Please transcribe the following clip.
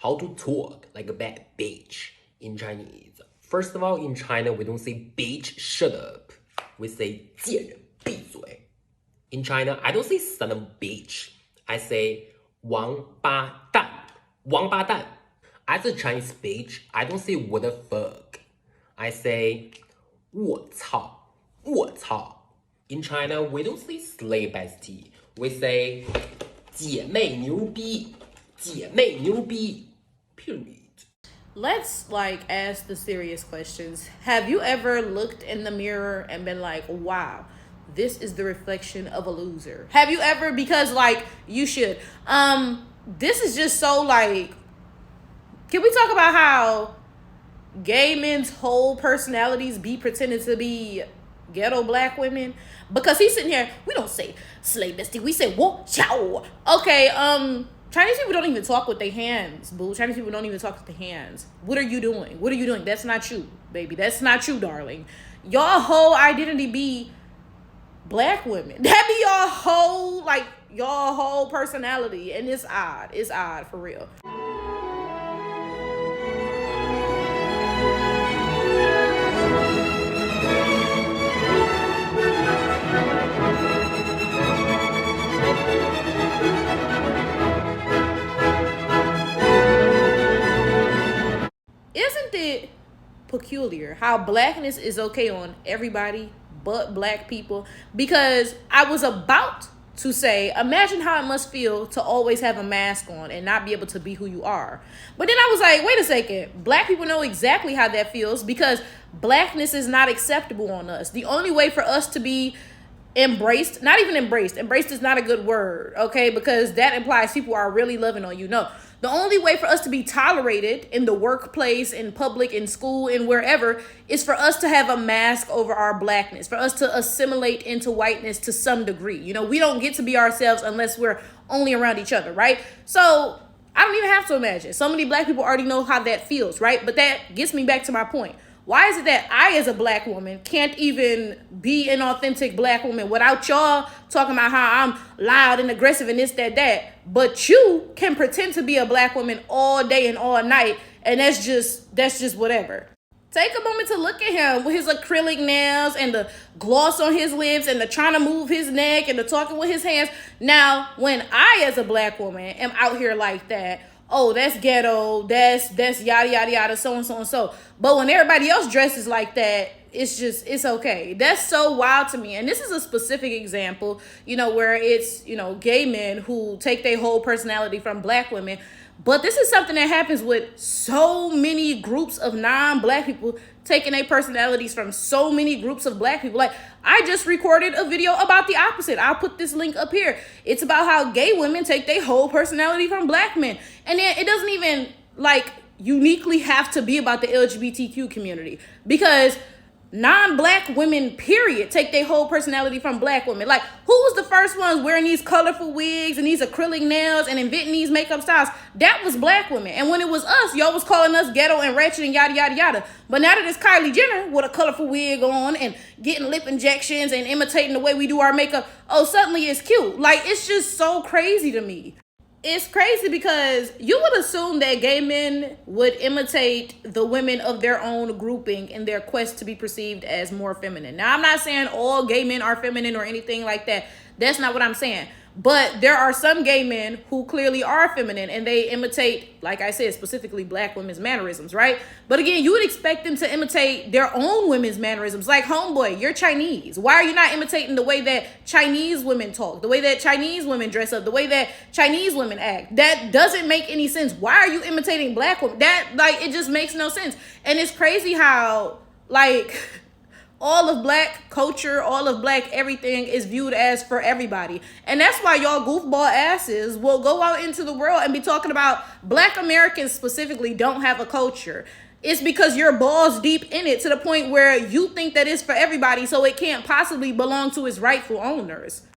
how to talk like a bad bitch in Chinese. First of all, in China, we don't say bitch, shut up. We say 贱人闭嘴. In China, I don't say son of a bitch. I say 王八蛋,王八蛋. As a Chinese bitch, I don't say what the fuck. I say 我操,我操. In China, we don't say slay bestie. We say 姐妹牛逼,姐妹牛逼. Period. Let's ask the serious questions. Have you ever looked in the mirror and been like, wow, this is the reflection of a loser? Have you ever? Because you should. This is just so can we talk about how gay men's whole personalities be pretending to be ghetto black women? Because he's sitting here, we don't say slay bestie, we say wo chow. Okay, Chinese people don't even talk with their hands, boo. Chinese people don't even talk with their hands. What are you doing? What are you doing? That's not you, baby. That's not you, darling. Y'all whole identity be black women. That be y'all whole personality. And it's odd. It's odd, for real. Isn't it peculiar how blackness is okay on everybody but black people? Because I was about to say, imagine how it must feel to always have a mask on and not be able to be who you are. But then I was like, wait a second. Black people know exactly how that feels because blackness is not acceptable on us. The only way for us to be embraced, not even embraced is not a good word, okay, because that implies people are really loving on you. No, the only way for us to be tolerated in the workplace, in public, in school, and wherever is for us to have a mask over our blackness, for us to assimilate into whiteness to some degree. We don't get to be ourselves unless we're only around each other, right? So I don't even have to imagine. So many black people already know how that feels, right? But that gets me back to my point. Why is it that I, as a black woman, can't even be an authentic black woman without y'all talking about how I'm loud and aggressive and this, that, but you can pretend to be a black woman all day and all night, and that's just whatever. Take a moment to look at him with his acrylic nails and the gloss on his lips and the trying to move his neck and the talking with his hands. Now, when I, as a black woman, am out here like that, oh, that's ghetto, that's yada, yada, yada, so and so and so. But when everybody else dresses like that, it's okay. That's so wild to me. And this is a specific example, where it's, gay men who take their whole personality from black women. But this is something that happens with so many groups of non-black people taking their personalities from so many groups of black people. I just recorded a video about the opposite. I'll put this link up here. It's about how gay women take their whole personality from black men. And then it doesn't even uniquely have to be about the LGBTQ community, because non-black women, period, take their whole personality from black women. Who was the first ones wearing these colorful wigs and these acrylic nails and inventing these makeup styles? That was black women. And when it was us, y'all was calling us ghetto and ratchet and yada, yada, yada. But now that it's Kylie Jenner with a colorful wig on and getting lip injections and imitating the way we do our makeup, oh, suddenly it's cute. It's just so crazy to me. It's crazy because you would assume that gay men would imitate the women of their own grouping in their quest to be perceived as more feminine. Now, I'm not saying all gay men are feminine or anything like that. That's not what I'm saying. But there are some gay men who clearly are feminine and they imitate, like I said, specifically black women's mannerisms, right? But again, you would expect them to imitate their own women's mannerisms. Like, homeboy, you're Chinese. Why are you not imitating the way that Chinese women talk, the way that Chinese women dress up, the way that Chinese women act? That doesn't make any sense. Why are you imitating black women? It just makes no sense. And it's crazy how, all of black culture, all of black everything is viewed as for everybody. And that's why y'all goofball asses will go out into the world and be talking about black Americans specifically don't have a culture. It's because you're balls deep in it to the point where you think that it's for everybody, so it can't possibly belong to its rightful owners.